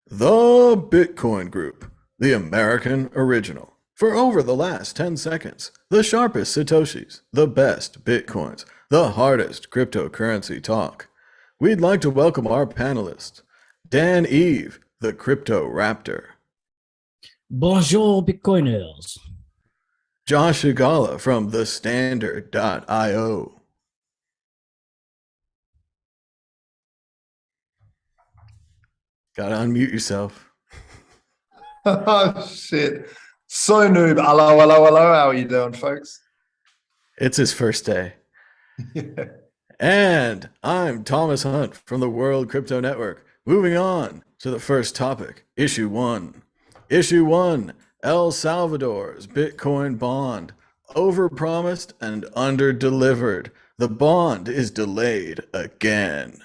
The Bitcoin Group, the American original. For over the last 10 seconds, the sharpest Satoshis, the best Bitcoins, the hardest cryptocurrency talk. We'd like to welcome our panelists Dan Eve, the Crypto Raptor, Bonjour, Bitcoiners. Josh Igala from the Standard.io, gotta unmute yourself. Oh shit. So noob. Hello, hello, hello. How are you doing, folks? It's his first day. Yeah. And I'm Thomas Hunt from the World Crypto Network. Moving on to the first topic, Issue 1. Issue 1, El Salvador's Bitcoin bond. Overpromised and underdelivered. The bond is delayed again.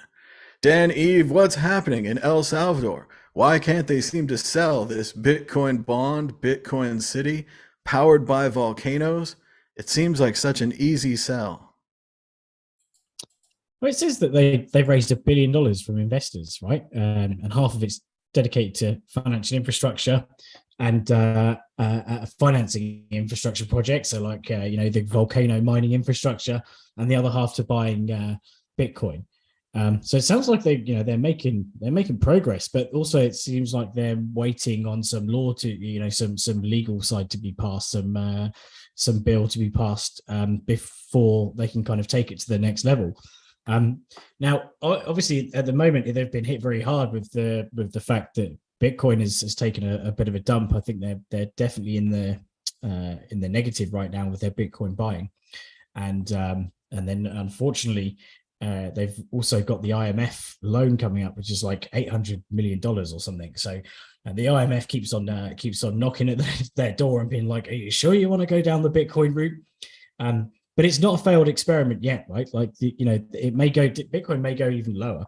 Dan Eve, what's happening in El Salvador? Why can't they seem to sell this Bitcoin bond, Bitcoin City, powered by volcanoes? It seems like such an easy sell. Well, it says that they've raised $1 billion from investors, right? And half of it's dedicated to financial infrastructure and financing infrastructure projects. So, like the volcano mining infrastructure, and the other half to buying Bitcoin. So it sounds like they're making progress, but also it seems like they're waiting on some law to some legal side to be passed, some bill to be passed before they can kind of take it to the next level. Now, obviously, at the moment they've been hit very hard with the fact that Bitcoin has taken a bit of a dump. I think they're definitely in the negative right now with their Bitcoin buying, and then unfortunately. They've also got the IMF loan coming up, which is like $800 million or something. So the IMF keeps on knocking at their door and being like, "Are you sure you want to go down the Bitcoin route?" But it's not a failed experiment yet, right? Like Bitcoin may go even lower.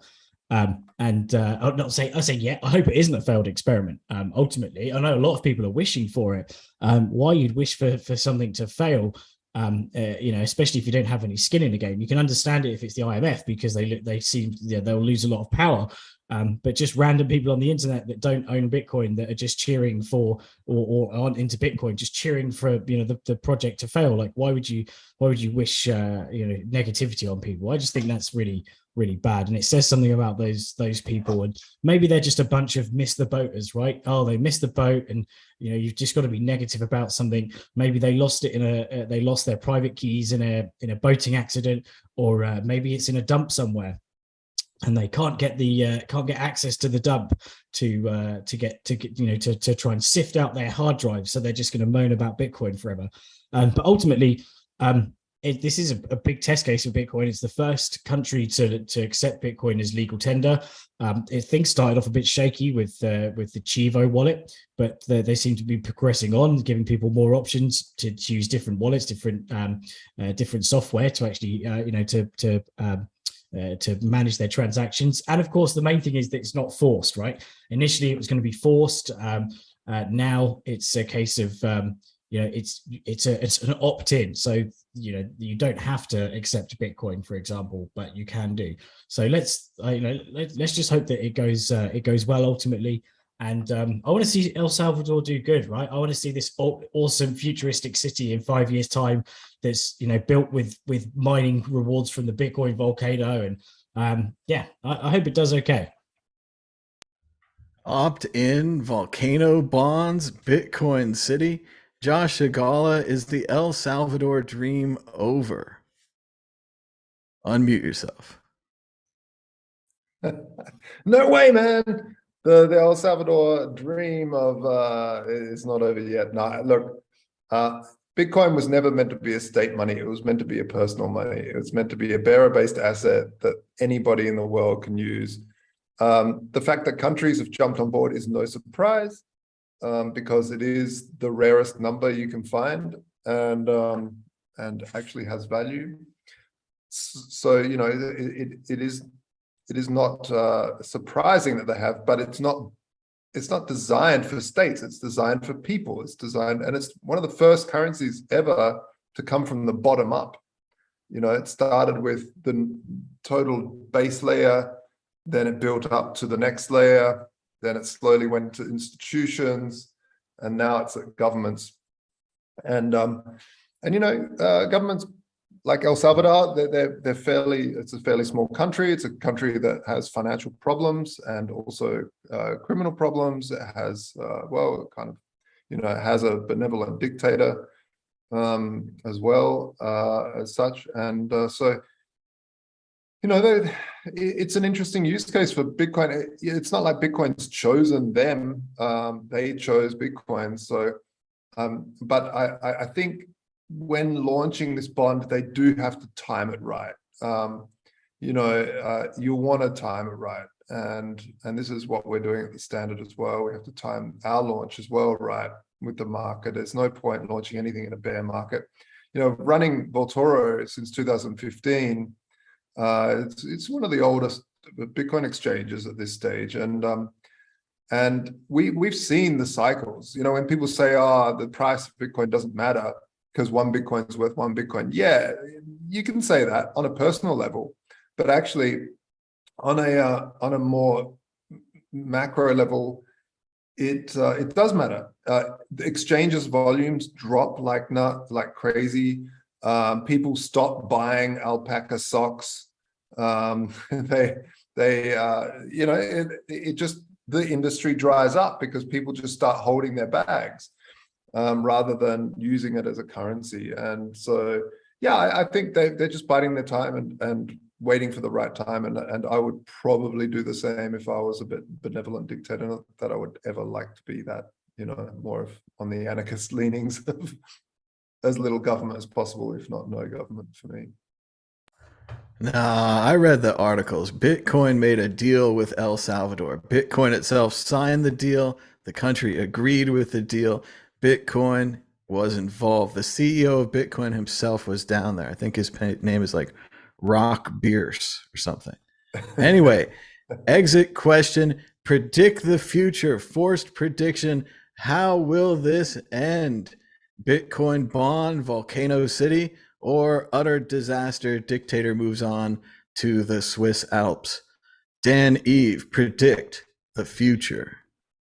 I'll not say yeah. I hope it isn't a failed experiment. Ultimately, I know a lot of people are wishing for it. Why you'd wish for something to fail? Especially if you don't have any skin in the game, you can understand it if it's the IMF because they seem they'll lose a lot of power. But just random people on the internet that don't own Bitcoin that are just cheering for or aren't into Bitcoin, just cheering for the project to fail. Like why would you wish negativity on people? I just think that's really bad, and it says something about those people, and maybe they're just a bunch of miss the boaters, right? Oh, they missed the boat, and you've just got to be negative about something. Maybe they lost it they lost their private keys in a boating accident, or maybe it's in a dump somewhere and they can't get access to the dump to try and sift out their hard drive, so they're just going to moan about Bitcoin forever. But ultimately, this is a big test case of Bitcoin. It's the first country to accept Bitcoin as legal tender. Things started off a bit shaky with the Chivo wallet, but they seem to be progressing on, giving people more options to use different wallets, different software to actually to manage their transactions. And of course, the main thing is that it's not forced, right? Initially, it was going to be forced. Now it's a case of it's an opt-in. So you don't have to accept Bitcoin, for example, but you can do. So let's just hope that it goes well ultimately. And I want to see El Salvador do good, right? I want to see this awesome futuristic city in 5 years' time that's built with mining rewards from the Bitcoin volcano. And I hope it does okay. Opt-in, volcano bonds, Bitcoin City. Josh Igala, is the El Salvador dream over? Unmute yourself. No way, man. The El Salvador dream of is not over yet. No, look, Bitcoin was never meant to be a state money. It was meant to be a personal money. It was meant to be a bearer-based asset that anybody in the world can use. The fact that countries have jumped on board is no surprise, because it is the rarest number you can find, and actually has value. So it is not surprising that they have, but it's not designed for states. It's designed for people. It's designed, and it's one of the first currencies ever to come from the bottom up. It started with the total base layer, then it built up to the next layer, then it slowly went to institutions, and now it's at governments. And governments like El Salvador, they're fairly, it's a fairly small country. It's a country that has financial problems and also criminal problems. It has, it has a benevolent dictator as well, as such. And so, it's an interesting use case for Bitcoin. It's not like Bitcoin's chosen them. They chose Bitcoin. So, but I think when launching this bond, they do have to time it right. You want to time it right. And this is what we're doing at the Standard as well. We have to time our launch as well right with the market. There's no point launching anything in a bear market. Running Vaultoro since 2015, it's one of the oldest Bitcoin exchanges at this stage. And we've seen the cycles. When people say, the price of Bitcoin doesn't matter because one Bitcoin is worth one Bitcoin. Yeah, you can say that on a personal level, but actually on a more macro level, it does matter. The exchanges volumes drop like crazy. People stop buying alpaca socks. The industry dries up because people just start holding their bags rather than using it as a currency. And so, yeah, I think they're just biding their time and waiting for the right time. And I would probably do the same if I was a bit benevolent dictator. Not that I would ever like to be that, more of on the anarchist leanings of as little government as possible, if not no government for me. Nah, I read the articles. Bitcoin made a deal with El Salvador. Bitcoin itself signed the deal. The country agreed with the deal. Bitcoin was involved. The CEO of Bitcoin himself was down there. I think his name is like Rock Bierce or something. Anyway, exit question. Predict the future. Forced prediction. How will this end? Bitcoin bond, Volcano City, or utter disaster, dictator moves on to the Swiss Alps? Dan Eve, predict the future.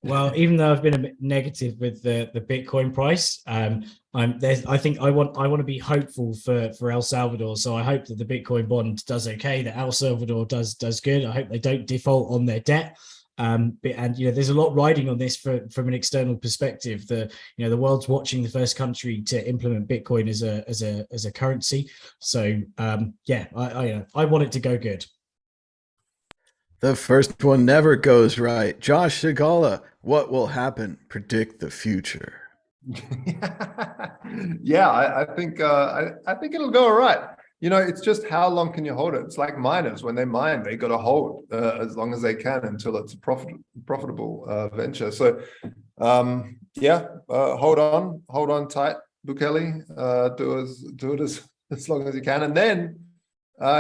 Well, even though I've been a bit negative with the Bitcoin price, I think I want to be hopeful for El Salvador. So I hope that the Bitcoin bond does okay, that El Salvador does good. I hope they don't default on their debt. And there's a lot riding on this from an external perspective. The world's watching the first country to implement Bitcoin as a currency. So I want it to go good. The first one never goes right. Josh Sigala, what will happen? Predict the future. Yeah, I think it'll go all right. It's just how long can you hold it? It's like miners. When they mine, they got to hold as long as they can until it's a profitable venture. So, hold on tight, Bukele. Do it as long as you can, and then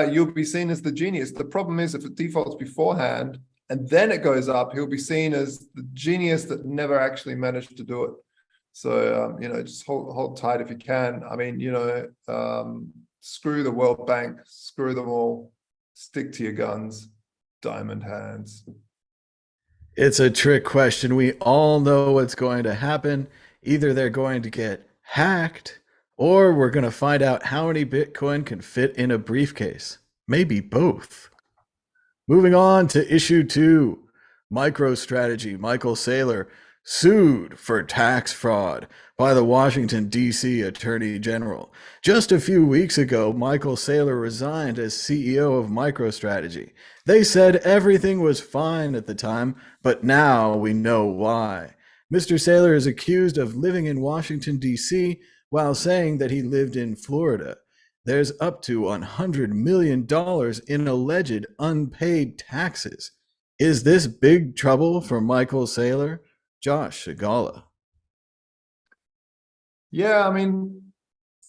you'll be seen as the genius. The problem is if it defaults beforehand and then it goes up, he'll be seen as the genius that never actually managed to do it. So, just hold tight if you can. I mean, screw the World Bank, screw them all, stick to your guns, diamond hands. It's a trick question. We all know what's going to happen. Either they're going to get hacked, or we're going to find out how many Bitcoin can fit in a briefcase. Maybe both. Moving on to issue 2. MicroStrategy, Michael Saylor, sued for tax fraud by the Washington, D.C. Attorney General. Just a few weeks ago, Michael Saylor resigned as CEO of MicroStrategy. They said everything was fine at the time, but now we know why. Mr. Saylor is accused of living in Washington, D.C. while saying that he lived in Florida. There's up to $100 million in alleged unpaid taxes. Is this big trouble for Michael Saylor? Josh Sigala. Yeah, I mean,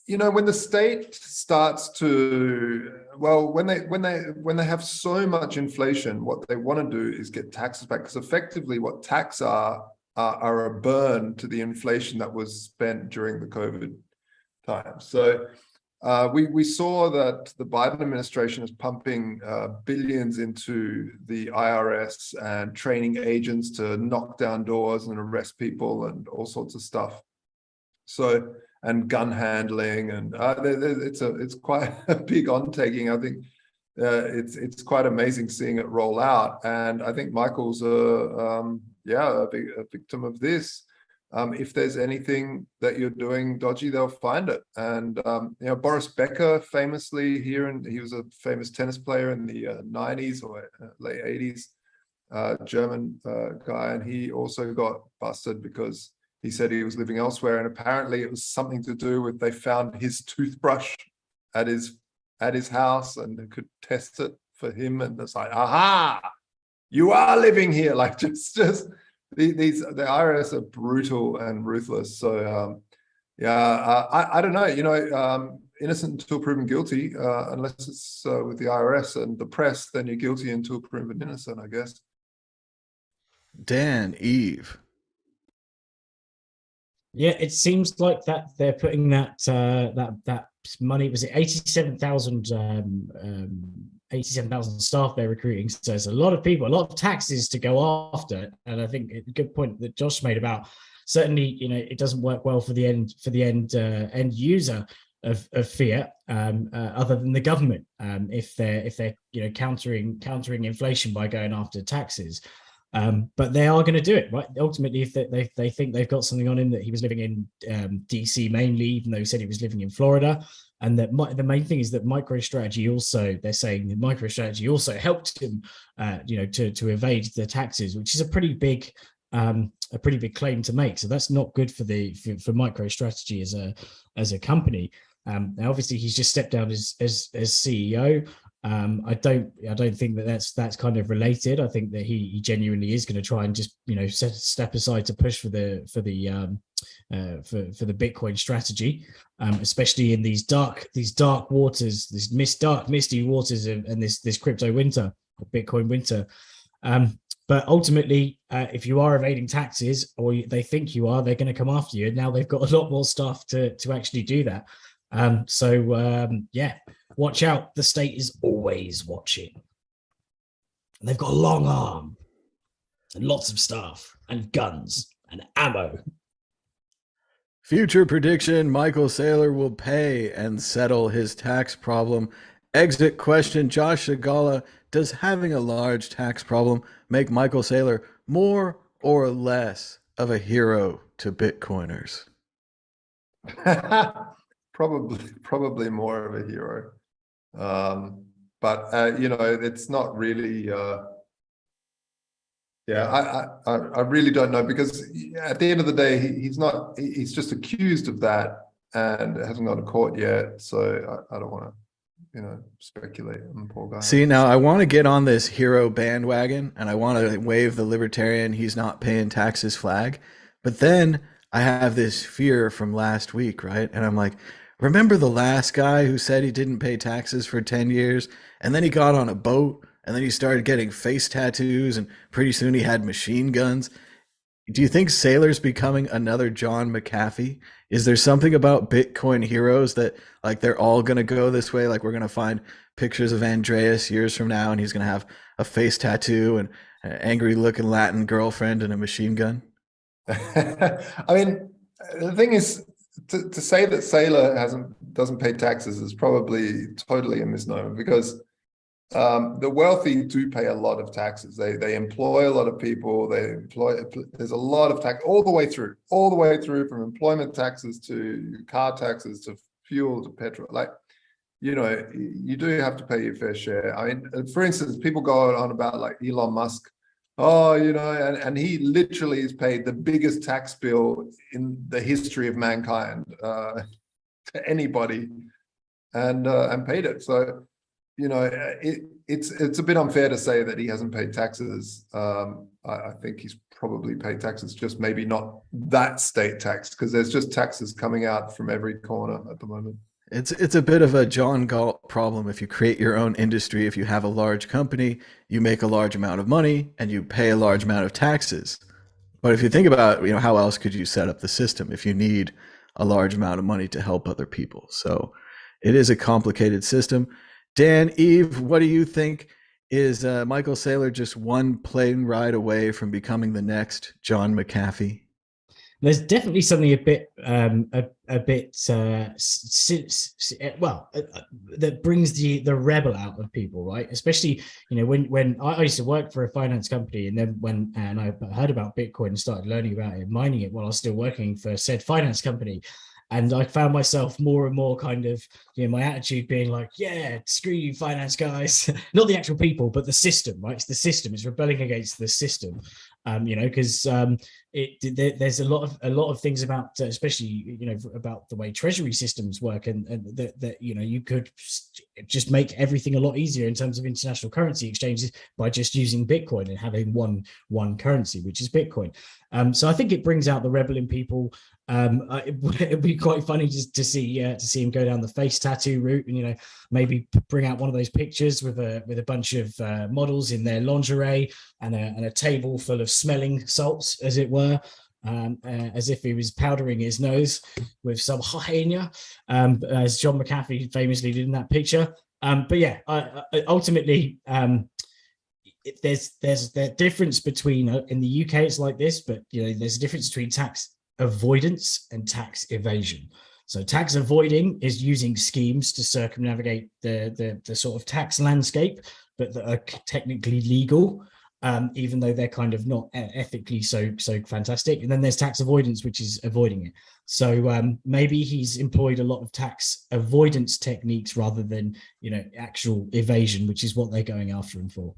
when the state starts to, when they have so much inflation, what they want to do is get taxes back, because effectively what tax are a burn to the inflation that was spent during the COVID time. So We saw that the Biden administration is pumping billions into the IRS and training agents to knock down doors and arrest people and all sorts of stuff. So, and gun handling, and it's quite a big undertaking. I think it's quite amazing seeing it roll out, and I think Michael's a victim of this. If there's anything that you're doing dodgy, they'll find it. And Boris Becker, famously here, and he was a famous tennis player in the 90s or late 80s, German guy, and he also got busted because he said he was living elsewhere, and apparently it was something to do with they found his toothbrush at his house and they could test it for him, and it's like, aha, you are living here. Like just the IRS are brutal and ruthless. So I don't know. Innocent until proven guilty, unless it's with the IRS and the press, then you're guilty until proven innocent, I guess. Dan, Eve. Yeah, it seems like that they're putting that money, was it 87,000 staff they're recruiting. So it's a lot of people, a lot of taxes to go after. And I think a good point that Josh made about certainly, it doesn't work well for the end user of fiat, other than the government, if they're countering inflation by going after taxes. But they are going to do it, right? Ultimately, if they think they've got something on him, that he was living in DC mainly, even though he said he was living in Florida, and that the main thing is that MicroStrategy also, they're saying that MicroStrategy also helped him, to evade the taxes, which is a pretty big claim to make. So that's not good for MicroStrategy as a company. Now, obviously, he's just stepped down as CEO. I don't think that's kind of related. I think that he genuinely is going to try and just step aside to push for the Bitcoin strategy, especially in these dark waters, these misty waters, and this crypto winter, or Bitcoin winter. But ultimately, if you are evading taxes, or they think you are, they're going to come after you. And now they've got a lot more stuff to actually do that. Watch out. The state is always watching. And they've got a long arm and lots of stuff and guns and ammo. Future prediction: Michael Saylor will pay and settle his tax problem. Exit question: Josh Shigala, does having a large tax problem make Michael Saylor more or less of a hero to Bitcoiners? Probably more of a hero. But it's not really. I really don't know, because at the end of the day, he's just accused of that and hasn't gone to court yet. So I don't want to, speculate on the poor guy. See, now I want to get on this hero bandwagon, and I want to wave the libertarian he's not paying taxes flag. But then I have this fear from last week, right? And I'm like, remember the last guy who said he didn't pay taxes for 10 years, and then he got on a boat, and then he started getting face tattoos, and pretty soon he had machine guns? Do you think Saylor's becoming another John McAfee? Is there something about Bitcoin heroes that, like, they're all going to go this way? Like, we're going to find pictures of Andreas years from now, and he's going to have a face tattoo and an angry looking Latin girlfriend and a machine gun? I mean, the thing is, to say that Saylor doesn't pay taxes is probably totally a misnomer, because the wealthy do pay a lot of taxes. They employ a lot of people. There's a lot of tax all the way through from employment taxes to car taxes to fuel to petrol. Like, you do have to pay your fair share. I mean, for instance, people go on about like Elon Musk. And he literally has paid the biggest tax bill in the history of mankind to anybody, and paid it. So, it's a bit unfair to say that he hasn't paid taxes. I think he's probably paid taxes, just maybe not that state tax, because there's just taxes coming out from every corner at the moment. It's a bit of a John Galt problem. If you create your own industry, if you have a large company, you make a large amount of money and you pay a large amount of taxes. But if you think about, how else could you set up the system if you need a large amount of money to help other people? So It is a complicated system. Dan, Eve, what do you think? Is Michael Saylor just one plane ride away from becoming the next John McAfee? There's definitely something a bit that brings the rebel out of people, right? Especially, you know, when I used to work for a finance company, and then when I heard about Bitcoin and started learning about it, mining it while I was still working for said finance company. And I found myself more and more kind of, you know, my attitude being like, yeah, screw you finance guys, not the actual people, but the system, right? It's the system. It's rebelling against the system, you know, because there's a lot of things about, especially, you know, about the way treasury systems work, and that you know, you could just make everything a lot easier in terms of international currency exchanges by just using Bitcoin and having one currency, which is Bitcoin. So I think it brings out the rebel in people. It'd be quite funny just to see him go down the face tattoo route, and, you know, maybe bring out one of those pictures with a bunch of models in their lingerie and a table full of smelling salts, as it were, as if he was powdering his nose with some hyena, as John McAfee famously did in that picture. But yeah, ultimately, there's the difference between, in the UK it's like this, but, you know, there's a difference between tax avoidance and tax evasion. So tax avoiding is using schemes to circumnavigate the sort of tax landscape, but that are technically legal, even though they're kind of not ethically so fantastic. And then there's tax avoidance, which is avoiding it. So maybe he's employed a lot of tax avoidance techniques rather than, you know, actual evasion, which is what they're going after him for.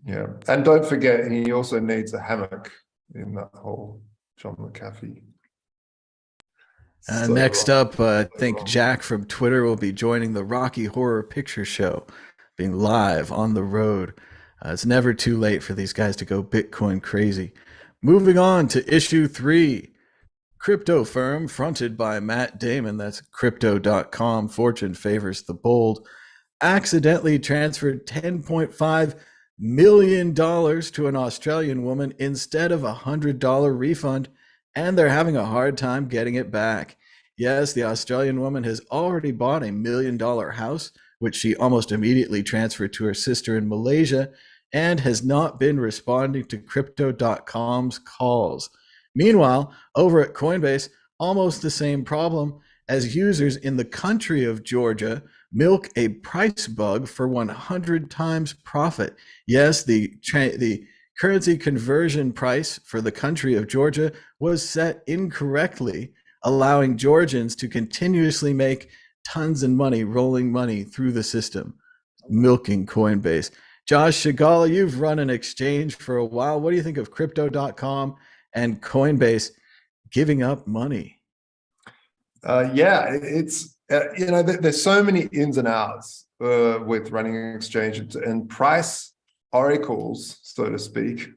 Yeah, and don't forget, he also needs a hammock in that whole John McAfee. Next up, I think Jack from Twitter will be joining the Rocky Horror Picture Show, being live on the road. It's never too late for these guys to go Bitcoin crazy. Moving on to issue 3. Crypto firm fronted by Matt Damon, that's Crypto.com, fortune favors the bold, accidentally transferred $10.5 million to an Australian woman instead of a $100 refund, and they're having a hard time getting it back. Yes, the Australian woman has already bought $1 million house, which she almost immediately transferred to her sister in Malaysia, and has not been responding to Crypto.com's calls. Meanwhile, over at Coinbase, almost the same problem, as users in the country of Georgia milk a price bug for 100 times profit. Yes, the currency conversion price for the country of Georgia was set incorrectly, allowing Georgians to continuously make tons of money, rolling money through the system, milking Coinbase. Josh Shigala, you've run an exchange for a while. What do you think of Crypto.com and Coinbase giving up money? Yeah, it's you know, there's so many ins and outs with running an exchange, and price oracles, so to speak,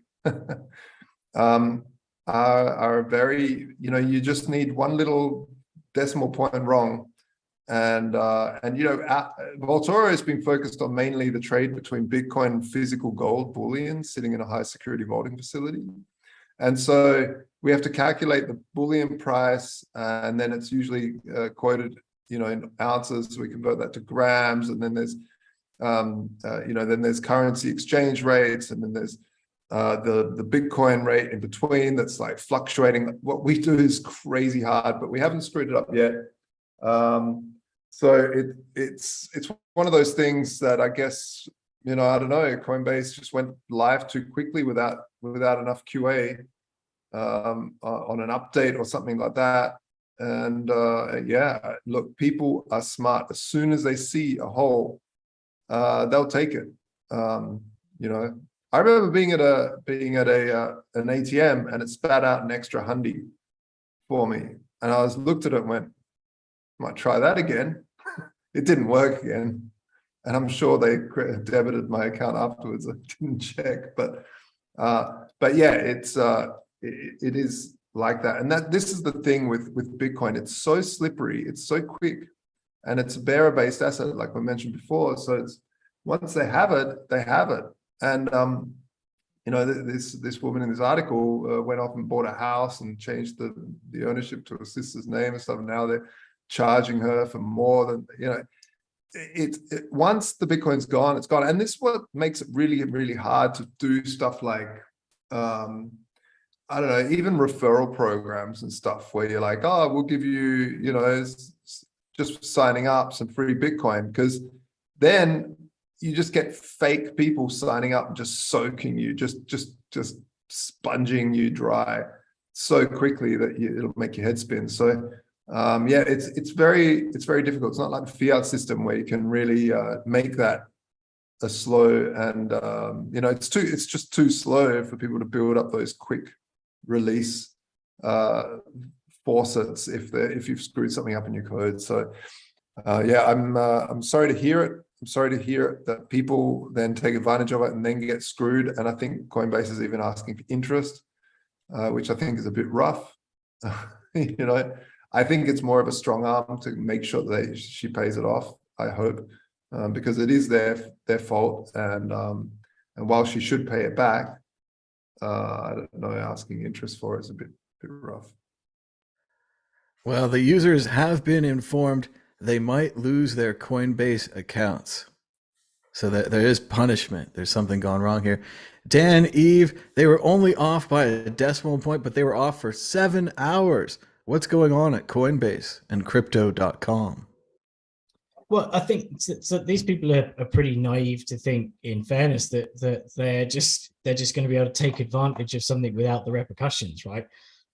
are very, you know, you just need one little decimal point wrong, and you know, Voltoro has been focused on mainly the trade between Bitcoin and physical gold bullion sitting in a high security vaulting facility. And so we have to calculate the bullion price, and then it's usually quoted, you know, in ounces. So we convert that to grams, and then there's, you know, then there's currency exchange rates, and then there's the Bitcoin rate in between that's like fluctuating. What we do is crazy hard, but we haven't screwed it up yet. So it's one of those things that I guess, you know, I don't know, Coinbase just went live too quickly without enough QA on an update or something like that. And yeah, look, people are smart. As soon as they see a hole, they'll take it. You know, I remember being at an ATM, and it spat out an extra $100 for me, and I looked at it and went, might try that again. It didn't work again, and I'm sure they debited my account afterwards. I didn't check, but yeah, it is like that. And this is the thing with Bitcoin. It's so slippery, it's so quick, and it's a bearer-based asset, like we mentioned before. So it's, once they have it, they have it. And you know, this woman in this article went off and bought a house and changed the ownership to her sister's name and stuff. And now charging her for more than, once the Bitcoin's gone, it's gone. And this is what makes it really, really hard to do stuff like, I don't know, even referral programs and stuff where you're like, oh, we'll give you, just signing up some free Bitcoin, because then you just get fake people signing up and just soaking you, just sponging you dry so quickly that it'll make your head spin. So it's very difficult. It's not like the fiat system where you can really make that a slow and it's just too slow for people to build up those quick release faucets if you've screwed something up in your code. So I'm sorry to hear it. I'm sorry to hear that people then take advantage of it and then get screwed. And I think Coinbase is even asking for interest, which I think is a bit rough. I think it's more of a strong arm to make sure that she pays it off, I hope, because it is their fault. And while she should pay it back, I don't know, asking interest for it is a bit rough. Well, the users have been informed they might lose their Coinbase accounts. So there is punishment. There's something gone wrong here. Dan, Eve, they were only off by a decimal point, but they were off for 7 hours. What's going on at Coinbase and crypto.com? Well, I think so these people are pretty naive to think, in fairness, that they're just going to be able to take advantage of something without the repercussions, right?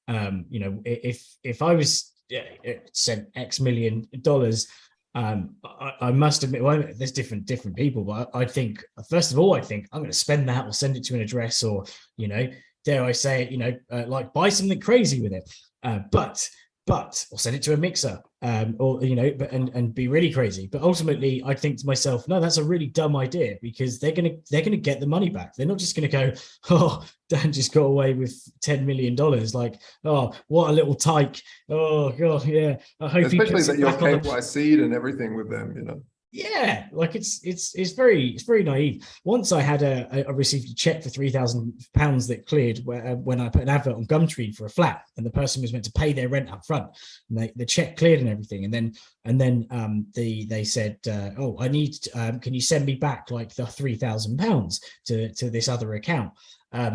If I was sent X million dollars, I must admit, well, there's different people, but I think, first of all, I'm going to spend that or send it to an address, or dare I say it, like buy something crazy with it, but or send it to a mixer, and be really crazy. But ultimately, I think to myself, no, that's a really dumb idea, because they're gonna get the money back. They're not just gonna go, oh, Dan just got away with $10 million. Like, oh, what a little tyke. Oh god, yeah. I hope especially that you're KYC'd and everything with them, Yeah, like it's very naive. Once I had I received a check for £3,000 that cleared when I put an advert on Gumtree for a flat, and the person was meant to pay their rent up front, and the check cleared and everything, and then they said, oh, I need can you send me back like the £3,000 to this other account,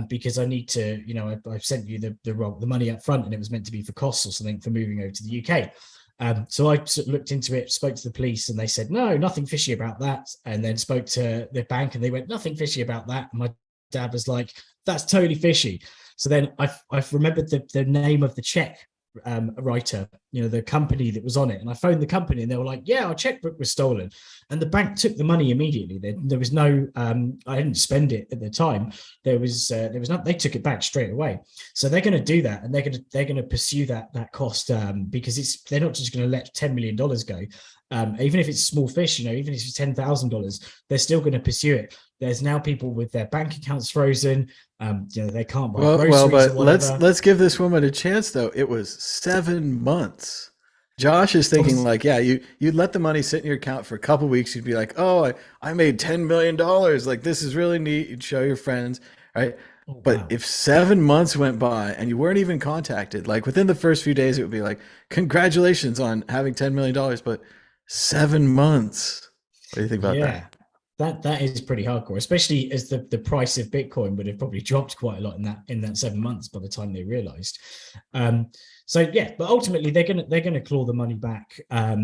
because I need to, I've sent you the money up front, and it was meant to be for costs or something for moving over to the UK. So I looked into it, spoke to the police, and they said, no, nothing fishy about that. And then spoke to the bank, and they went, nothing fishy about that. And my dad was like, that's totally fishy. So then I've remembered the name of the check writer, the company that was on it. And I phoned the company, and they were like, yeah, our checkbook was stolen. And the bank took the money immediately. There was no, I didn't spend it at the time. There was not, they took it back straight away. So they're going to do that, and they're going to pursue that cost, because they're not just going to let $10 million go. Even if it's small fish, even if it's $10,000, they're still going to pursue it. There's now people with their bank accounts frozen. They can't buy groceries. Well, but let's give this woman a chance, though. It was 7 months. Josh is thinking you'd let the money sit in your account for a couple of weeks. You'd be like, oh, I made $10 million. Like, this is really neat. You'd show your friends, right? Oh, but wow. If 7 months went by and you weren't even contacted, like within the first few days, it would be like, congratulations on having $10 million. But 7 months. What do you think about that? That is pretty hardcore, especially as the price of Bitcoin would have probably dropped quite a lot in that 7 months by the time they realized. But ultimately they're gonna claw the money back. I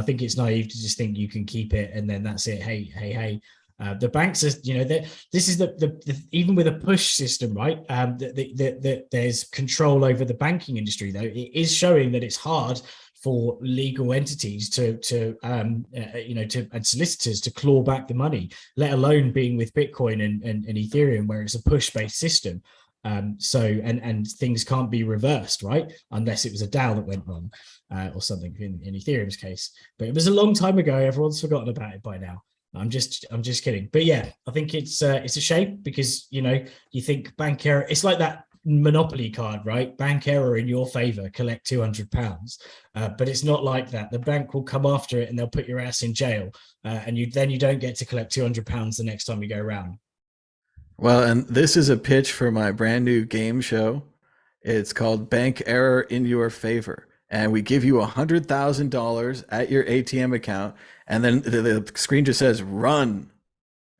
think it's naive to just think you can keep it and then that's it. Hey. The banks are, this is the even with a push system, right? There's control over the banking industry, though. It is showing that it's hard for legal entities to and solicitors to claw back the money, let alone being with Bitcoin and Ethereum, where it's a push-based system. And things can't be reversed, right? Unless it was a DAO that went wrong or something in Ethereum's case. But it was a long time ago. Everyone's forgotten about it by now. I'm just kidding. But yeah, I think it's a shame because, you think bank error, it's like that Monopoly card, right? Bank error in your favor, collect £200. But it's not like that. The bank will come after it and they'll put your ass in jail. And you don't get to collect £200 the next time you go around. Well, and this is a pitch for my brand new game show. It's called Bank Error in Your Favor. and we give you $100,000 at your ATM account, and then the screen just says run.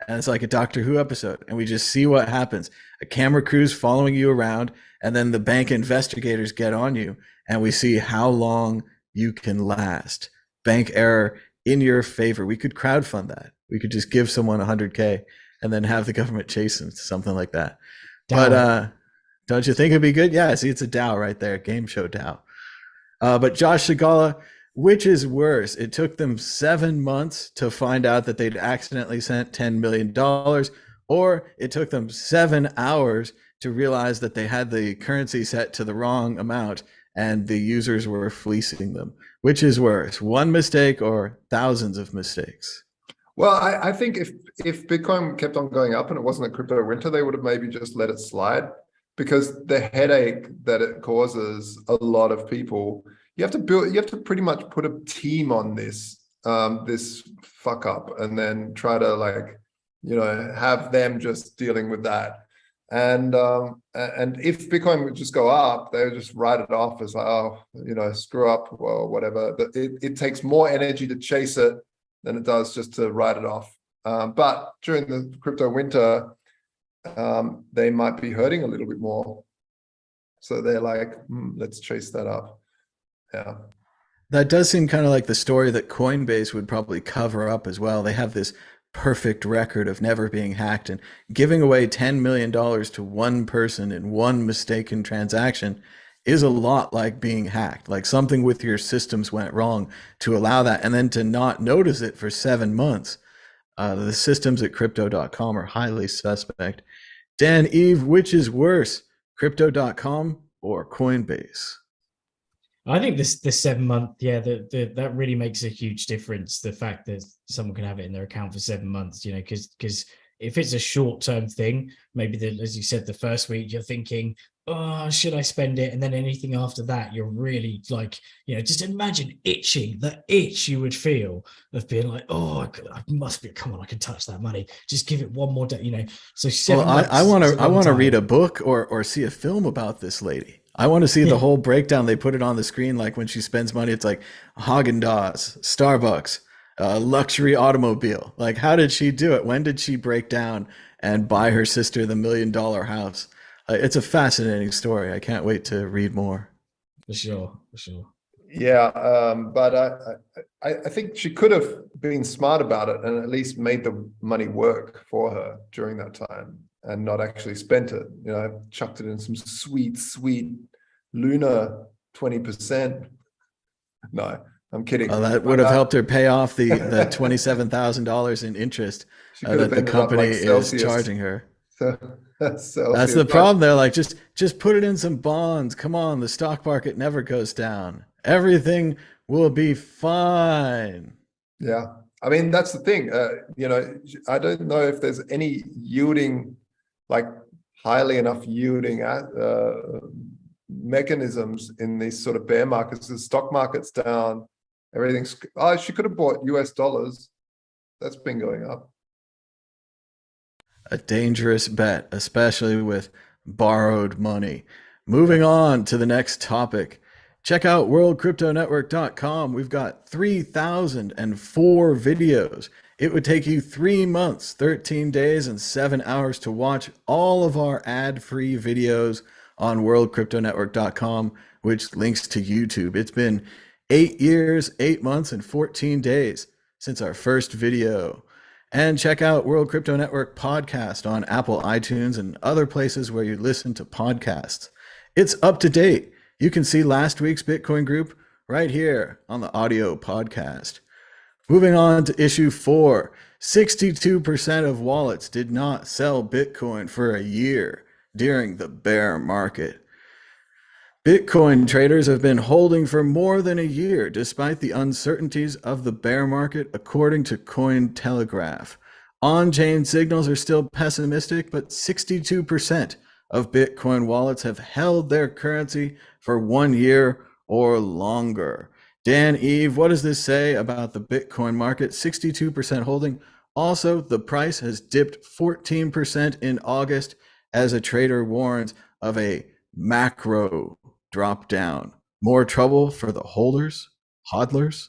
And it's like a Doctor Who episode, and we just see what happens. A camera crew's following you around, and then the bank investigators get on you, and we see how long you can last. Bank error in your favor. We could crowdfund that. We could just give someone 100K and then have the government chase them, something like that. DAO. But don't you think it'd be good? Yeah, see, it's a DAO right there, game show DAO. But Josh Segala, which is worse? It took them 7 months to find out that they'd accidentally sent $10 million, or it took them 7 hours to realize that they had the currency set to the wrong amount and the users were fleecing them. Which is worse, one mistake or thousands of mistakes? Well, I think if Bitcoin kept on going up and it wasn't a crypto winter, they would have maybe just let it slide, because the headache that it causes a lot of people, you have to pretty much put a team on this fuck up, and then try to, like, have them just dealing with that. And if Bitcoin would just go up, they would just write it off as like, oh, screw up, well, whatever. It takes more energy to chase it than it does just to write it off. But during the crypto winter, they might be hurting a little bit more. So they're like, let's chase that up. Yeah. That does seem kind of like the story that Coinbase would probably cover up as well. They have this perfect record of never being hacked, and giving away $10 million to one person in one mistaken transaction is a lot like being hacked. Like, something with your systems went wrong to allow that, and then to not notice it for 7 months. The systems at crypto.com are highly suspect. Dan, Eve, which is worse, crypto.com or Coinbase? I think this 7 month, that really makes a huge difference. The fact that someone can have it in their account for 7 months, because if it's a short-term thing, maybe as you said, the first week you're thinking, oh, should I spend it? And then anything after that, you're really like, just imagine the itch you would feel of being like, oh, I must be, come on, I can touch that money. Just give it one more day, So 7 months. I want to read a book or see a film about this lady. I want to see the whole breakdown. They put it on the screen, like when she spends money, it's like Haagen-Dazs, Starbucks, luxury automobile. Like, how did she do it? When did she break down and buy her sister the $1 million house? It's a fascinating story. I can't wait to read more. For sure. Yeah, but I think she could have been smart about it and at least made the money work for her during that time, and not actually spent it. Chucked it in some sweet lunar 20%. No, I'm kidding. That would have helped her pay off the $27,000 in interest that the company is charging her. That's the problem. They're like, just put it in some bonds. Come on, the stock market never goes down. Everything will be fine. Yeah, I mean, that's the thing. I don't know if there's any yielding, like highly enough yielding mechanisms in these sort of bear markets. The stock market's down, everything's. Oh, she could have bought US dollars. That's been going up. A dangerous bet, especially with borrowed money. Moving on to the next topic. Check out worldcryptonetwork.com. We've got 3,004 videos. It would take you 3 months, 13 days, and 7 hours to watch all of our ad-free videos on worldcryptonetwork.com, which links to YouTube. It's been 8 years, 8 months, and 14 days since our first video. And check out World Crypto Network podcast on Apple, iTunes, and other places where you listen to podcasts. It's up to date. You can see last week's Bitcoin group right here on the audio podcast. Moving on to issue 4. 62% of wallets did not sell Bitcoin for a year during the bear market. Bitcoin traders have been holding for more than a year despite the uncertainties of the bear market, according to Cointelegraph. On-chain signals are still pessimistic, but 62% of Bitcoin wallets have held their currency for 1 year or longer. Dan, Eve, what does this say about the Bitcoin market? 62% holding. Also, the price has dipped 14% in August as a trader warns of a macro drop down. more trouble for the holders, hodlers?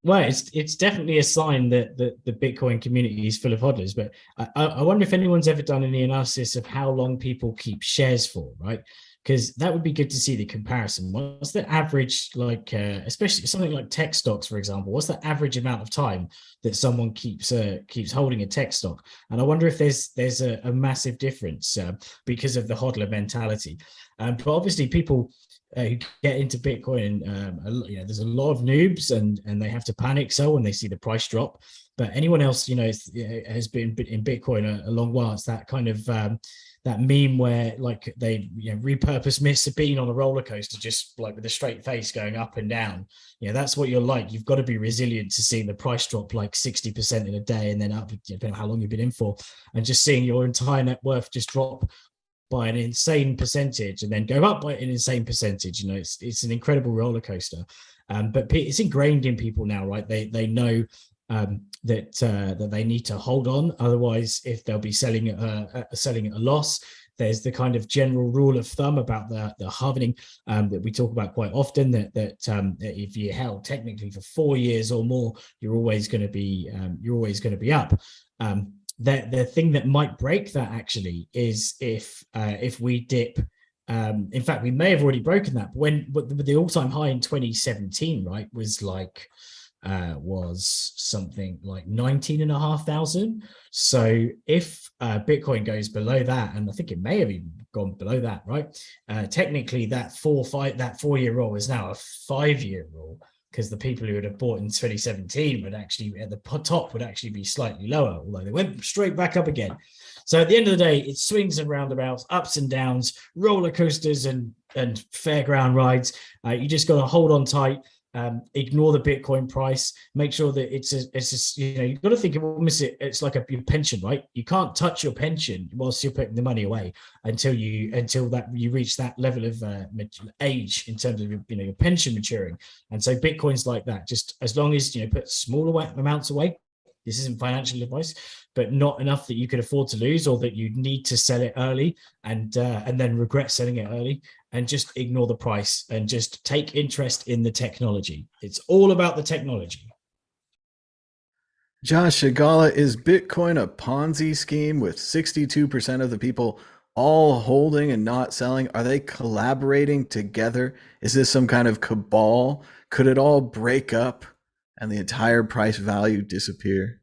Well, it's definitely a sign that the Bitcoin community is full of hodlers. But I wonder if anyone's ever done any analysis of how long people keep shares for, right? Because that would be good to see the comparison. What's the average, like, especially something like tech stocks, for example? What's the average amount of time that someone keeps holding a tech stock? And I wonder if there's a massive difference because of the hodler mentality. But obviously, people who get into Bitcoin, there's a lot of noobs, and they have to panic sell when they see the price drop. But anyone else, has been in Bitcoin a long while. It's that kind of that meme where like they repurpose Mr. Bean on a roller coaster, just like with a straight face going up and down. That's what you're like. You've got to be resilient to seeing the price drop like 60% in a day and then up, depending on how long you've been in for, and just seeing your entire net worth just drop by an insane percentage and then go up by an insane percentage. It's an incredible roller coaster. But it's ingrained in people now, right? They know that they need to hold on. Otherwise, if they'll be selling at a loss, there's the kind of general rule of thumb about the halving that we talk about quite often. That if you held technically for 4 years or more, you're always going to be up. The thing that might break that actually is if we dip. In fact, we may have already broken that. But the all-time high in 2017, right, was something like 19,500. So if Bitcoin goes below that, and I think it may have even gone below that, right? Technically, that 4 year roll is now a 5 year roll, because the people who would have bought in 2017 would actually, at the top, would actually be slightly lower, although they went straight back up again. So at the end of the day, it swings and roundabouts, ups and downs, roller coasters and fairground rides. You just got to hold on tight. Ignore the Bitcoin price. Make sure that you've got to think of almost it's like your pension, right? You can't touch your pension whilst you're putting the money away until you reach that level of age in terms of your pension maturing. And so Bitcoin's like that. Just as long as put small amounts away. This isn't financial advice, but not enough that you could afford to lose, or that you need to sell it early and then regret selling it early, and just ignore the price and just take interest in the technology. It's all about the technology. Josh Shigala, is Bitcoin a Ponzi scheme with 62% of the people all holding and not selling? Are they collaborating together? Is this some kind of cabal? Could it all break up and the entire price value disappear?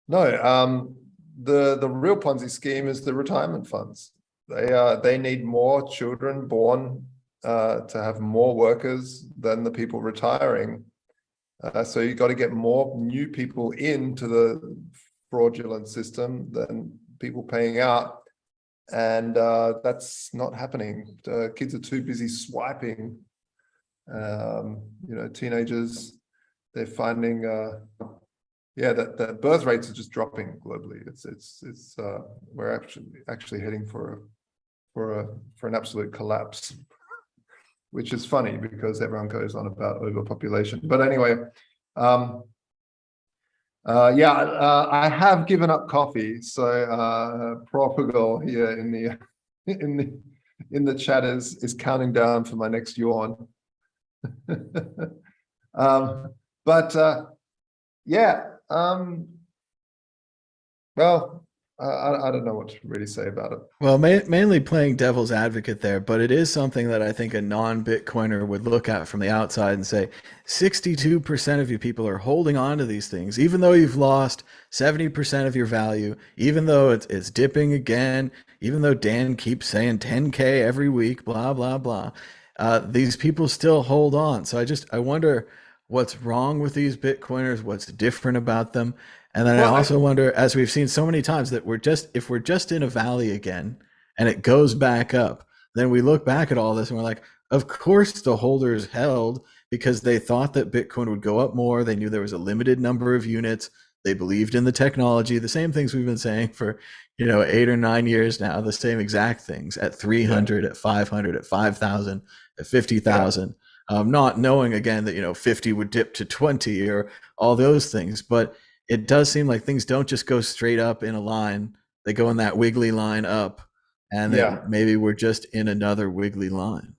No, the real Ponzi scheme is the retirement funds. They need more children born to have more workers than the people retiring. So you got to get more new people into the fraudulent system than people paying out, and that's not happening. Kids are too busy swiping. Teenagers, they're finding that birth rates are just dropping globally. It's we're actually heading for an absolute collapse, which is funny because everyone goes on about overpopulation. But anyway, I have given up coffee. So Propagal here in the chat is counting down for my next yawn. Well, I don't know what to really say about it. Well, mainly playing devil's advocate there, but it is something that I think a non-Bitcoiner would look at from the outside and say, 62% of you people are holding on to these things, even though you've lost 70% of your value, even though it's dipping again, even though Dan keeps saying 10K every week, blah, blah, blah. These people still hold on. So I wonder what's wrong with these Bitcoiners, what's different about them. And then I also wonder, as we've seen so many times, that if we're just in a valley again and it goes back up, then we look back at all this and we're like, of course the holders held because they thought that Bitcoin would go up more. They knew there was a limited number of units. They believed in the technology, the same things we've been saying for 8 or 9 years now, the same exact things at 300, at 500, at 5,000, at 50,000. Not knowing again that 50 would dip to 20 or all those things. But it does seem like things don't just go straight up in a line. They go in that wiggly line up, and then maybe we're just in another wiggly line.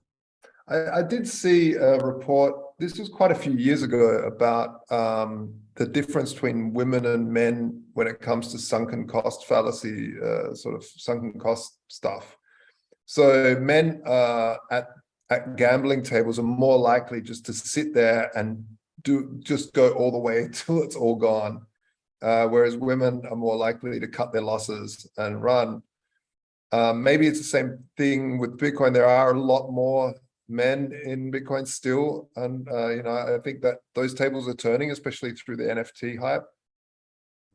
I did see a report, this was quite a few years ago, about the difference between women and men when it comes to sunken cost fallacy, sort of sunken cost stuff. So men at gambling tables are more likely just to sit there and just go all the way until it's all gone. Whereas women are more likely to cut their losses and run. Maybe it's the same thing with Bitcoin. There are a lot more men in Bitcoin still, and I think that those tables are turning, especially through the NFT hype.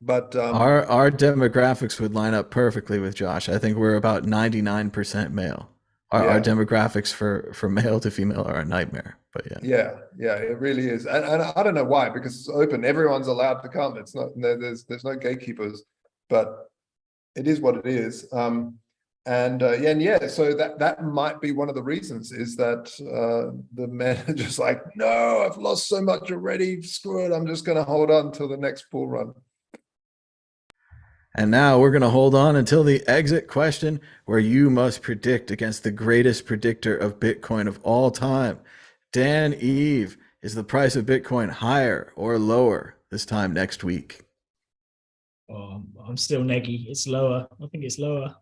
But our demographics would line up perfectly with Josh. I think we're about 99% male. Our demographics for male to female are a nightmare. But yeah, it really is, and I don't know why, because it's open. Everyone's allowed to come. It's not there's no gatekeepers, but it is what it is. So that might be one of the reasons, is that the men are just like, no, I've lost so much already. Screw it. I'm just going to hold on until the next bull run. And now we're going to hold on until the exit question, where you must predict against the greatest predictor of Bitcoin of all time. Dan Eve, is the price of Bitcoin higher or lower this time next week? I'm still neggy. It's lower. I think it's lower.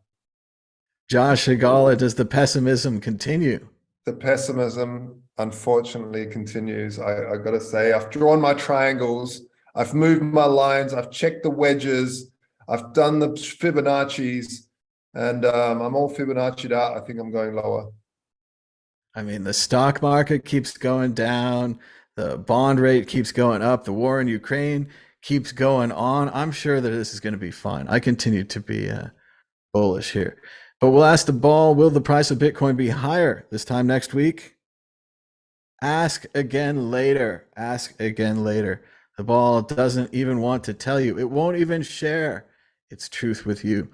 Josh Higala, does the pessimism continue? The pessimism, unfortunately, continues. I got to say, I've drawn my triangles. I've moved my lines. I've checked the wedges. I've done the Fibonacci's, and I'm all Fibonacci'd out. I think I'm going lower. I mean, the stock market keeps going down. The bond rate keeps going up. The war in Ukraine keeps going on. I'm sure that this is going to be fine. I continue to be bullish here. But we'll ask the ball, will the price of Bitcoin be higher this time next week? Ask again later. Ask again later. The ball doesn't even want to tell you. It won't even share its truth with you.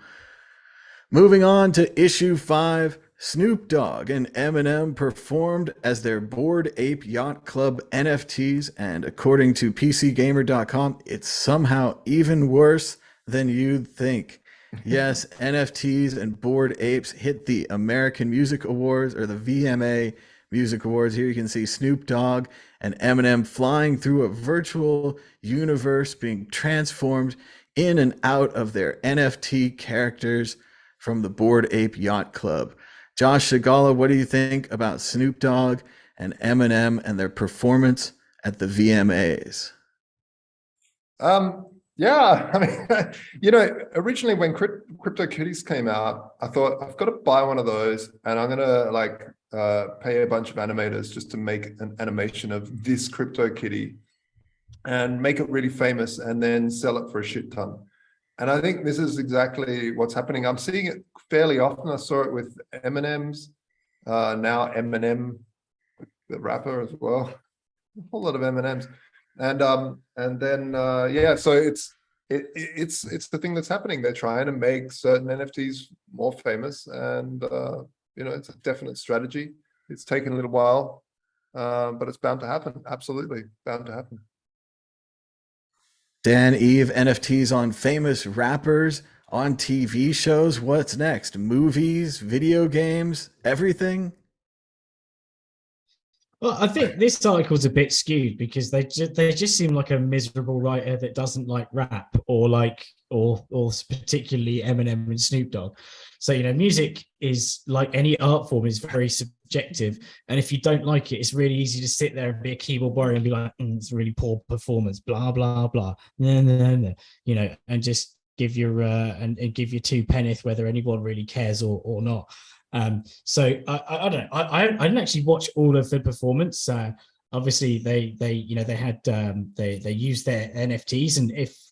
Moving on to issue 5, Snoop Dogg and Eminem performed as their Bored Ape Yacht Club NFTs, and according to PCGamer.com, it's somehow even worse than you'd think. Yes, NFTs and Bored Apes hit the American Music Awards, or the VMA Music Awards. Here you can see Snoop Dogg and Eminem flying through a virtual universe, being transformed in and out of their NFT characters from the Bored Ape Yacht Club. Josh Higala, what do you think about Snoop Dogg and Eminem and their performance at the VMAs? Yeah, I mean, originally when CryptoKitties came out, I thought, I've got to buy one of those, and I'm going to pay a bunch of animators just to make an animation of this CryptoKitty and make it really famous, and then sell it for a shit ton. And I think this is exactly what's happening. I'm seeing it fairly often. I saw it with Eminem's, now Eminem, the rapper as well. A whole lot of M&Ms. And then so it's the thing that's happening. They're trying to make certain NFTs more famous, and it's a definite strategy. It's taken a little while, but it's bound to happen. Absolutely bound to happen. Dan Eve, NFTs on famous rappers, on TV shows. What's next? Movies, video games, everything? Well, I think this article's a bit skewed because they just seem like a miserable writer that doesn't like rap or particularly Eminem and Snoop Dogg. So, music is, like any art form, is very subjective. And if you don't like it, it's really easy to sit there and be a keyboard warrior and be like, it's a really poor performance, blah, blah, blah. No, and just give your and give your two penneth whether anyone really cares or not. So I don't know. I didn't actually watch all of the performance. Obviously they had they used their NFTs, and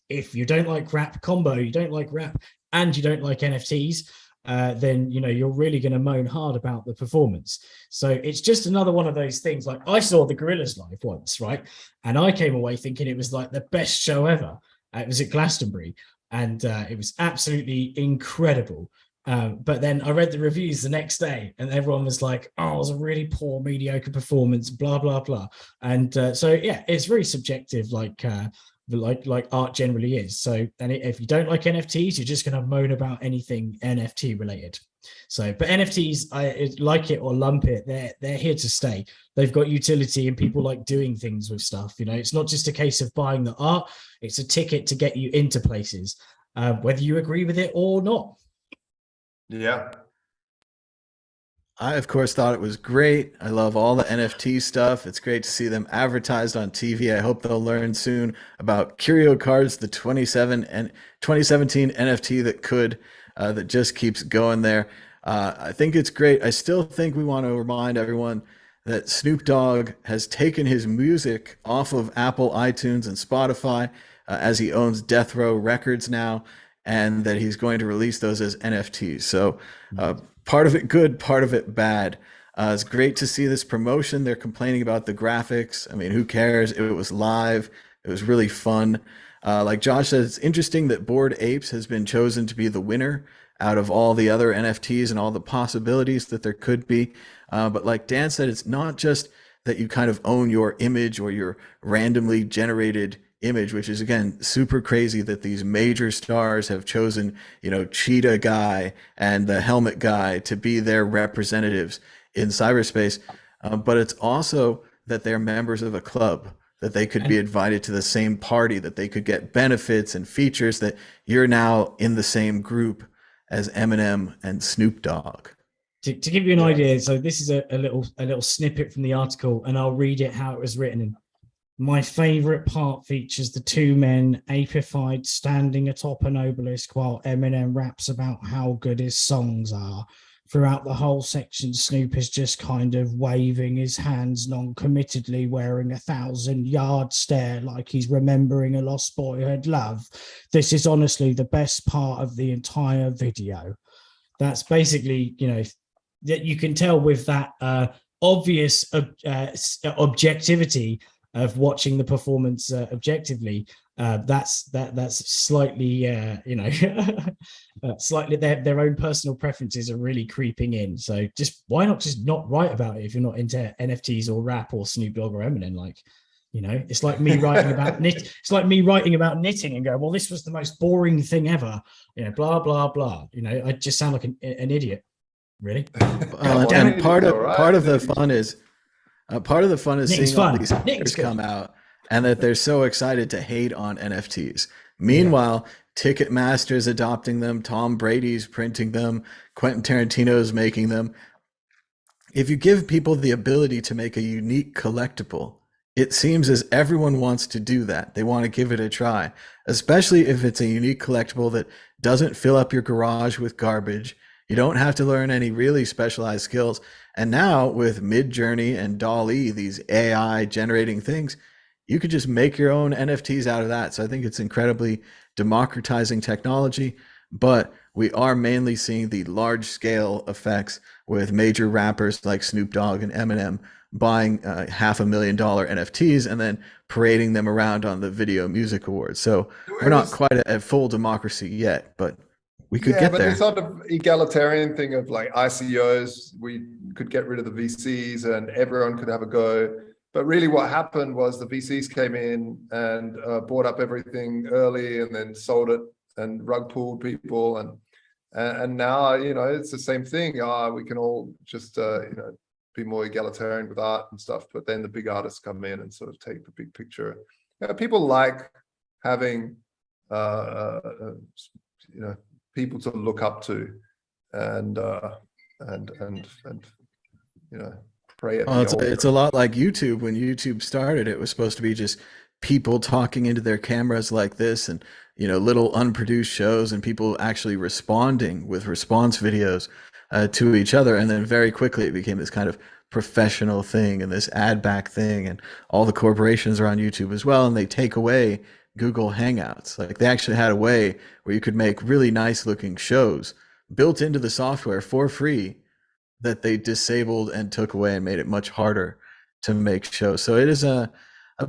if you don't like rap combo, you don't like rap and you don't like NFTs, then you're really going to moan hard about the performance. So it's just another one of those things. Like, I saw the Gorillaz live once, right, and I came away thinking it was like the best show ever. It was at Glastonbury, and it was absolutely incredible. But then I read the reviews the next day, and everyone was like, "Oh, it was a really poor, mediocre performance." Blah blah blah. And so yeah, it's very subjective, like art generally is. So, and if you don't like NFTs, you're just going to moan about anything NFT related. So, but NFTs, like it or lump it, they're here to stay. They've got utility, and people like doing things with stuff. You know, it's not just a case of buying the art; it's a ticket to get you into places, whether you agree with it or not. Yeah. I, of course, thought it was great. I love all the NFT stuff. It's great to see them advertised on TV. I hope they'll learn soon about Curio Cards, the 2017 NFT that just keeps going there. I think it's great. I still think we want to remind everyone that Snoop Dogg has taken his music off of Apple, iTunes, and Spotify, as he owns Death Row Records now, and that he's going to release those as NFTs. So part of it good, part of it bad. It's great to see this promotion. They're complaining about the graphics. I mean, who cares? It was live. It was really fun. Like Josh said, it's interesting that Bored Apes has been chosen to be the winner out of all the other NFTs and all the possibilities that there could be. But like Dan said, it's not just that you kind of own your image or your randomly generated image, which is again super crazy that these major stars have chosen, you know, Cheetah Guy and the Helmet Guy to be their representatives in cyberspace. But it's also that they're members of a club, that they could be invited to the same party, that they could get benefits and features, that you're now in the same group as Eminem and Snoop Dogg. To give you an idea, so this is a little snippet from the article, and I'll read it how it was written. My favorite part features the two men apified standing atop an obelisk while Eminem raps about how good his songs are. Throughout the whole section, Snoop is just kind of waving his hands non-committedly, wearing 1,000-yard stare like he's remembering a lost boyhood love. This is honestly the best part of the entire video. That's basically, you know, that you can tell with that obvious objectivity of watching the performance objectively. That's slightly slightly their own personal preferences are really creeping in. So just why not just not write about it if you're not into NFTs or rap or Snoop Dogg or Eminem? Like, you know, it's like me writing about it's like me writing about knitting and going, well, this was the most boring thing ever, you know, blah blah blah. You know, I just sound like an idiot, really. And part of the fun is seeing all these haters come out and that they're so excited to hate on NFTs. Meanwhile, Ticketmaster's adopting them, Tom Brady's printing them, Quentin Tarantino's making them. If you give people the ability to make a unique collectible, it seems as everyone wants to do that. They want to give it a try, especially if it's a unique collectible that doesn't fill up your garage with garbage. You don't have to learn any really specialized skills. And now with Midjourney and DALL-E, these AI generating things, you could just make your own NFTs out of that. So I think it's incredibly democratizing technology, but we are mainly seeing the large scale effects with major rappers like Snoop Dogg and Eminem buying $500,000 NFTs and then parading them around on the Video Music Awards. So we're not quite at full democracy yet, but we could get there. This sort of egalitarian thing of like ICOs, we could get rid of the VCs and everyone could have a go. But really what happened was the VCs came in and bought up everything early and then sold it and rug pulled people. And now, you know, it's the same thing. We can all just, you know, be more egalitarian with art and stuff. But then the big artists come in and sort of take the big picture. You know, people like having, you know, people to look up to and you know, pray at it's a lot like YouTube. When YouTube started, it was supposed to be just people talking into their cameras like this and, you know, little unproduced shows and people actually responding with response videos to each other. And then very quickly it became this kind of professional thing and this ad back thing, and all the corporations are on YouTube as well, and they take away Google Hangouts. Like, they actually had a way where you could make really nice looking shows built into the software for free that they disabled and took away and made it much harder to make shows. So it is a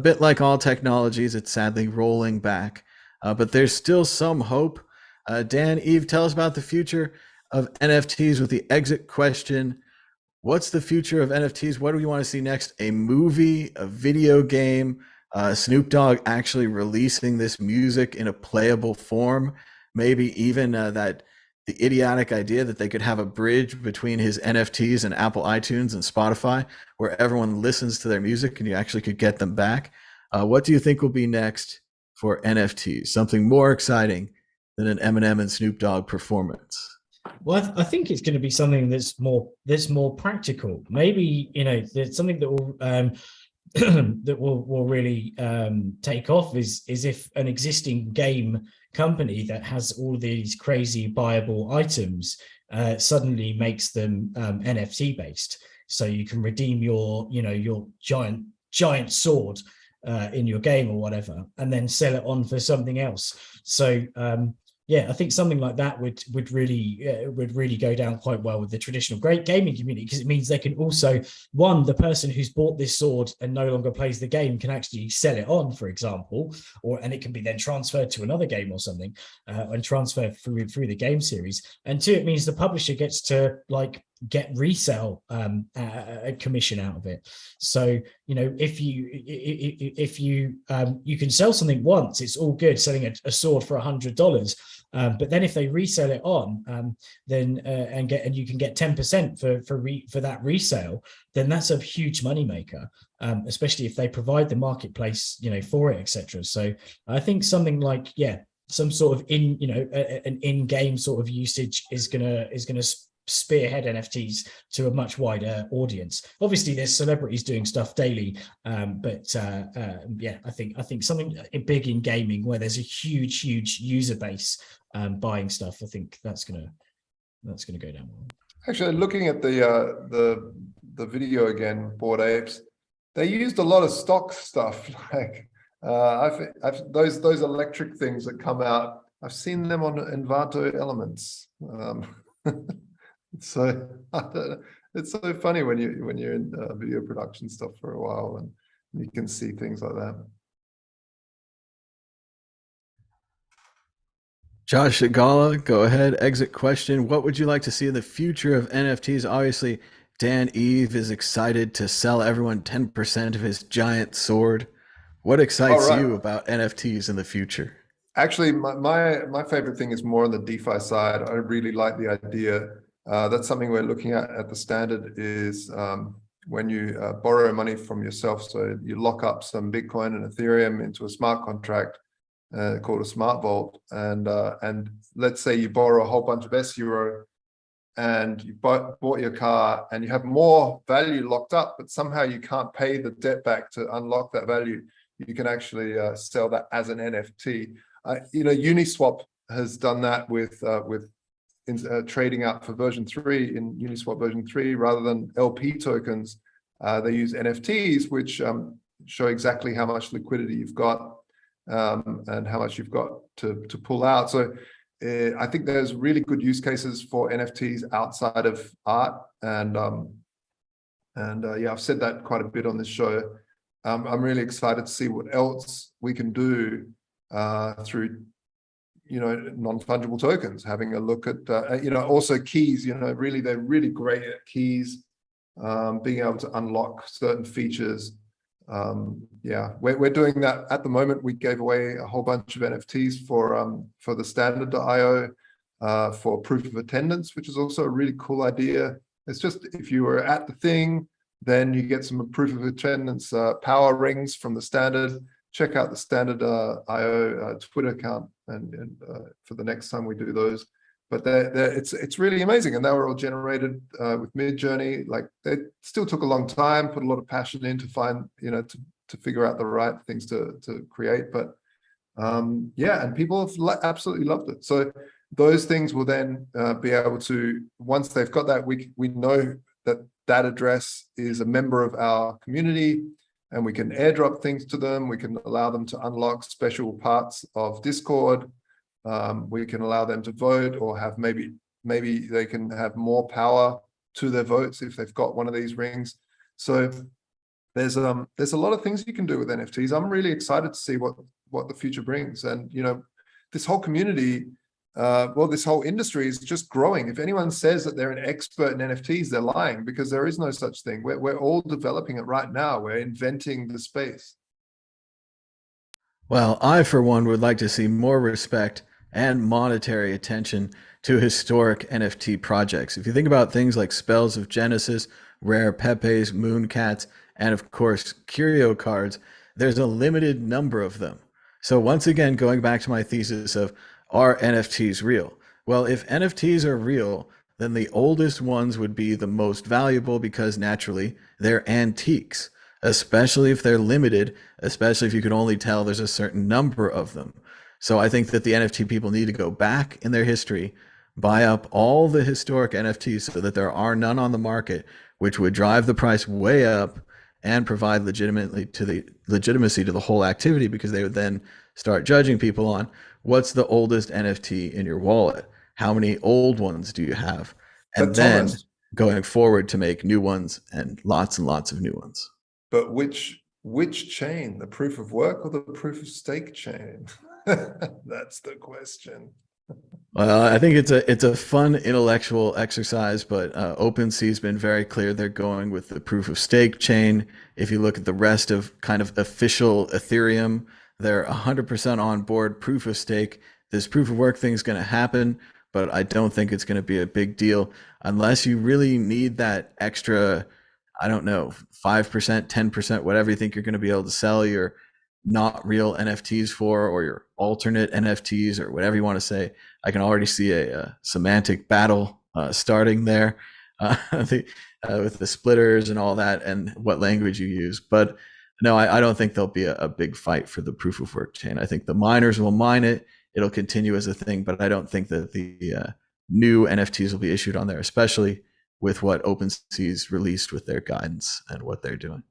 bit like all technologies. It's sadly rolling back, but there's still some hope. Dan, Eve, tell us about the future of NFTs with the exit question. What's the future of NFTs? What do we want to see next? A movie, a video game, Snoop Dogg actually releasing this music in a playable form, maybe even that the idiotic idea that they could have a bridge between his NFTs and Apple iTunes and Spotify, where everyone listens to their music and you actually could get them back. What do you think will be next for NFTs? Something more exciting than an Eminem and Snoop Dogg performance? Well, I think it's going to be something that's more practical. Maybe, there's something that will that will really take off is if an existing game company that has all these crazy buyable items suddenly makes them NFT based, so you can redeem your giant sword in your game or whatever, and then sell it on for something else. So I think something like that would really go down quite well with the traditional great gaming community, because it means they can also, the person who's bought this sword and no longer plays the game can actually sell it on, for example, and it can be then transferred to another game or something, and transferred through the game series. And two, it means the publisher gets to get resale a commission out of it. So if you can sell something once, it's all good selling a sword for $100, but then if they resell it on, then and you can get 10% for that resale, then that's a huge moneymaker, especially if they provide the marketplace for it, etc. So I think something like some sort of an in-game sort of usage is gonna spearhead NFTs to a much wider audience. Obviously, there's celebrities doing stuff daily, but I think something big in gaming where there's a huge user base buying stuff. I think that's gonna go down well. Actually, looking at the video again, Bored Apes, they used a lot of stock stuff. Like I've those electric things that come out. I've seen them on Envato Elements. So it's so funny when you're in video production stuff for a while and you can see things like that. Josh Shigala, go ahead. Exit question. What would you like to see in the future of NFTs? Obviously, Dan Eve is excited to sell everyone 10% of his giant sword. What excites you about NFTs in the future? Actually, my favorite thing is more on the DeFi side. I really like the idea. That's something we're looking at the standard is when you borrow money from yourself. So you lock up some Bitcoin and Ethereum into a smart contract called a smart vault. And let's say you borrow a whole bunch of S-Euro and you bought your car and you have more value locked up, but somehow you can't pay the debt back to unlock that value. You can actually sell that as an NFT. Uniswap has done that with trading out for version 3 in Uniswap version 3 rather than LP tokens. They use NFTs, which show exactly how much liquidity you've got and how much you've got to pull out. So I think there's really good use cases for NFTs outside of art. And I've said that quite a bit on this show. I'm really excited to see what else we can do through non-fungible tokens, having a look at also keys. They're really great at keys, being able to unlock certain features. We're doing that at the moment. We gave away a whole bunch of NFTs for the standard.io for proof of attendance, which is also a really cool idea. It's just if you were at the thing, then you get some proof of attendance power rings from the standard. Check out the standard.io Twitter account and for the next time we do those. But it's really amazing, and they were all generated with Midjourney. Like, they still took a long time, put a lot of passion in to find, to figure out the right things to create. But and people have absolutely loved it. So those things will then be able to, once they've got that, we know that address is a member of our community, and we can airdrop things to them. We can allow them to unlock special parts of Discord. We can allow them to vote, or have maybe they can have more power to their votes if they've got one of these rings. So there's a lot of things you can do with NFTs. I'm really excited to see what the future brings. And this whole community, this whole industry is just growing. If anyone says that they're an expert in NFTs, they're lying, because there is no such thing. We're all developing it right now. We're inventing the space. Well, I, for one, would like to see more respect and monetary attention to historic NFT projects. If you think about things like Spells of Genesis, Rare Pepes, Mooncats, and of course, Curio cards, there's a limited number of them. So once again, going back to my thesis of, are NFTs real? Well, if NFTs are real, then the oldest ones would be the most valuable because naturally they're antiques, especially if they're limited, especially if you can only tell there's a certain number of them. So I think that the NFT people need to go back in their history, buy up all the historic NFTs so that there are none on the market, which would drive the price way up and provide legitimacy to the whole activity, because they would then start judging people on what's the oldest NFT in your wallet, how many old ones do you have, and But then Thomas, going forward to make new ones and lots of new ones. but which chain, the proof of work or the proof of stake chain? That's the question. Well, I think it's a fun intellectual exercise, but OpenSea's been very clear they're going with the proof of stake chain. If you look at the rest of kind of official Ethereum, they're 100% on board proof of stake. This proof of work thing is going to happen, but I don't think it's going to be a big deal unless you really need that extra, I don't know, 5%, 10%, whatever you think you're going to be able to sell your not real NFTs for, or your alternate NFTs, or whatever you want to say. I can already see a semantic battle starting there with the splitters and all that, and what language you use. But no, I don't think there'll be a big fight for the proof of work chain. I think the miners will mine it. It'll continue as a thing, but I don't think that the new NFTs will be issued on there, especially with what OpenSea's released with their guidance and what they're doing.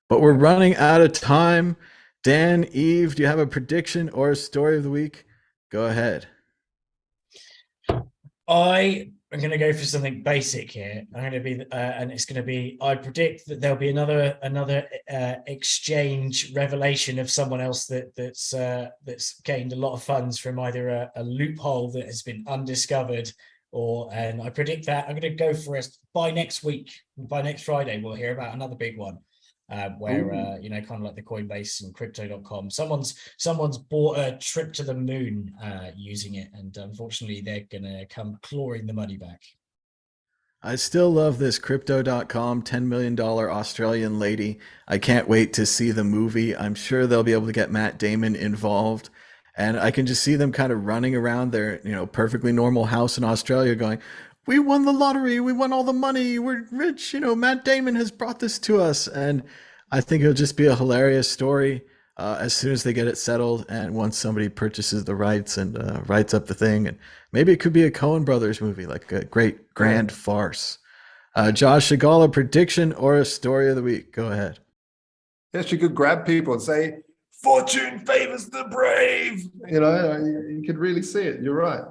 But we're running out of time. Dan, Eve, do you have a prediction or a story of the week? Go ahead. I am going to go for something basic here. I'm going to be, and it's going to be, I predict that there'll be another exchange revelation of someone else that's gained a lot of funds from either a loophole that has been undiscovered, and I predict that I'm going to go for it by next week, by next Friday, we'll hear about another big one. Where kind of like the Coinbase and crypto.com, someone's bought a trip to the moon using it, and unfortunately they're gonna come clawing the money back. I still love this crypto.com $10 million Australian lady. I can't wait to see the movie. I'm sure they'll be able to get Matt Damon involved, and I can just see them kind of running around their perfectly normal house in Australia going, we won the lottery, we won all the money, we're rich, Matt Damon has brought this to us. And I think it'll just be a hilarious story as soon as they get it settled, and once somebody purchases the rights and writes up the thing. And maybe it could be a Coen Brothers movie, like a great grand farce. Josh Shigala, prediction or a story of the week? Go ahead. Yes, you could grab people and say, fortune favors the brave. You could really see it. You're right.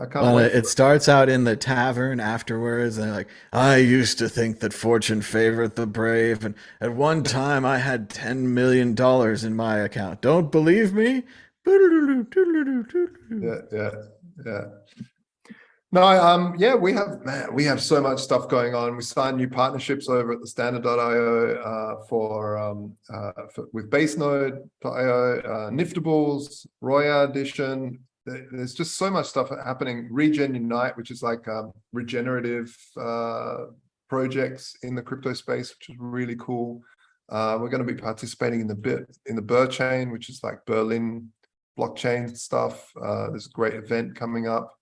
I can't wait. It starts out in the tavern afterwards, and they're like, I used to think that fortune favored the brave, and at one time I had $10 million in my account. Don't believe me? Yeah. No, we have so much stuff going on. We signed new partnerships over at the Standard.io with Basenode.io, Niftables, Roya Edition. There's just so much stuff happening. Regen Unite, which is like regenerative projects in the crypto space, which is really cool. We're going to be participating in the Burr chain, which is like Berlin blockchain stuff. There's a great event coming up.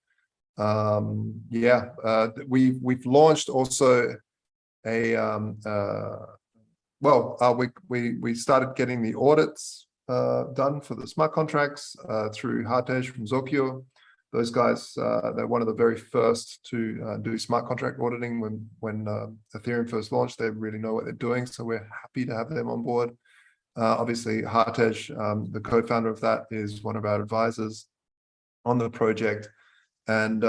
We've launched also we started getting the audits done for the smart contracts through Hartej from Zokyo. Those guys, they're one of the very first to do smart contract auditing when Ethereum first launched. They really know what they're doing, so we're happy to have them on board. Obviously, Hartej, the co-founder of that, is one of our advisors on the project. And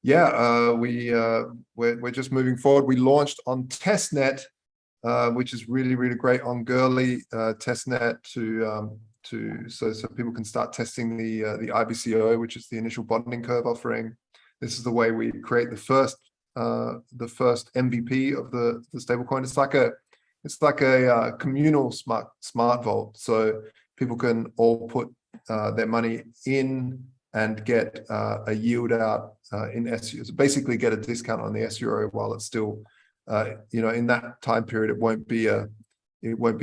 we're just moving forward. We launched on testnet, which is really, really great, on Girly testnet so people can start testing the IBCO, which is the initial bonding curve offering. This is the way we create the first MVP of the stablecoin. It's like a communal smart vault, so people can all put their money in and get a yield out in SU. So basically get a discount on the SURO while it's still, in that time period, it won't be a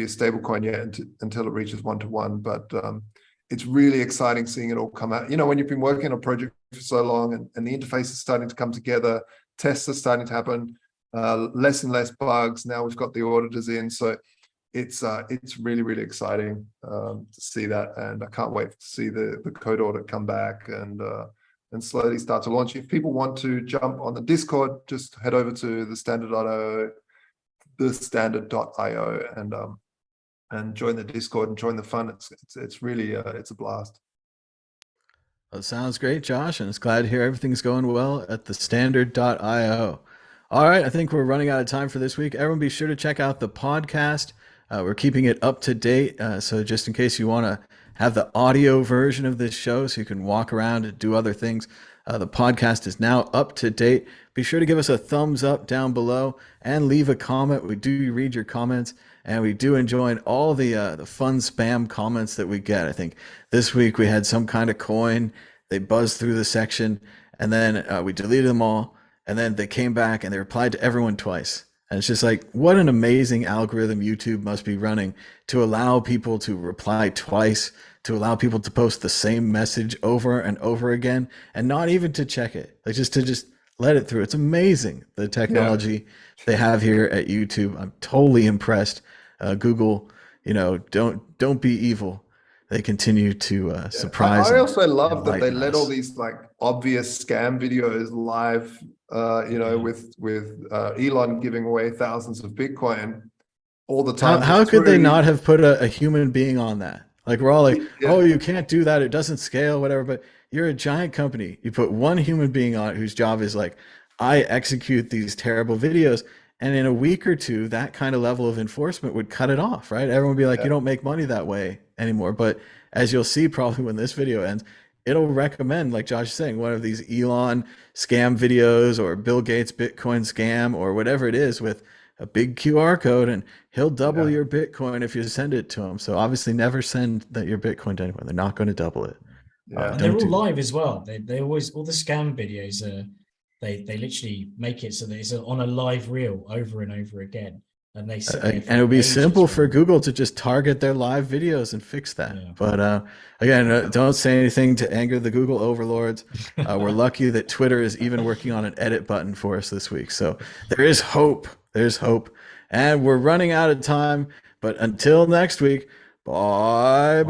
stable coin yet until it reaches 1-to-1. But it's really exciting seeing it all come out. When you've been working on a project for so long and the interface is starting to come together, tests are starting to happen, less and less bugs. Now we've got the auditors in, so it's really, really exciting to see that, and I can't wait to see the code audit come back and slowly start to launch. If people want to jump on the Discord, just head over to the standard.io and join the Discord and join the fun. It's really it's a blast. Well, sounds great, Josh, and it's glad to hear everything's going well at the standard.io. All right, I think we're running out of time for this week. Everyone be sure to check out the podcast. We're keeping it up to date, so just in case you want to have the audio version of this show so you can walk around and do other things, the podcast is now up to date. Be sure to give us a thumbs up down below and leave a comment. We do read your comments, and we do enjoy all the fun spam comments that we get. I think this week we had some kind of coin. They buzzed through the section, and then we deleted them all, and then they came back and they replied to everyone twice. And it's just like, what an amazing algorithm YouTube must be running to allow people to reply twice, to allow people to post the same message over and over again, and not even to check it, like just to let it through. It's amazing, the technology they have here at YouTube. I'm totally impressed. Google, don't be evil. They continue to surprise. I also love that they let all these like obvious scam videos live, with Elon giving away thousands of Bitcoin all the time. How could they not have put a human being on that? Like, we're all like, oh, you can't do that. It doesn't scale, whatever. But you're a giant company. You put one human being on it whose job is like, I execute these terrible videos. And in a week or two, that kind of level of enforcement would cut it off, right? Everyone would be like, you don't make money that way anymore. But as you'll see, probably when this video ends, it'll recommend, like Josh is saying, one of these Elon scam videos or Bill Gates Bitcoin scam or whatever it is with a big QR code, and he'll double your Bitcoin if you send it to him. So obviously never send your Bitcoin to anyone. They're not going to double it. And they're all live as well. They always, all the scam videos are, they literally make it so that it's on a live reel over and over again. And they and it would be simple for Google to just target their live videos and fix that. Yeah. But again, don't say anything to anger the Google overlords. We're lucky that Twitter is even working on an edit button for us this week. So there is hope. There's hope. And we're running out of time. But until next week, bye.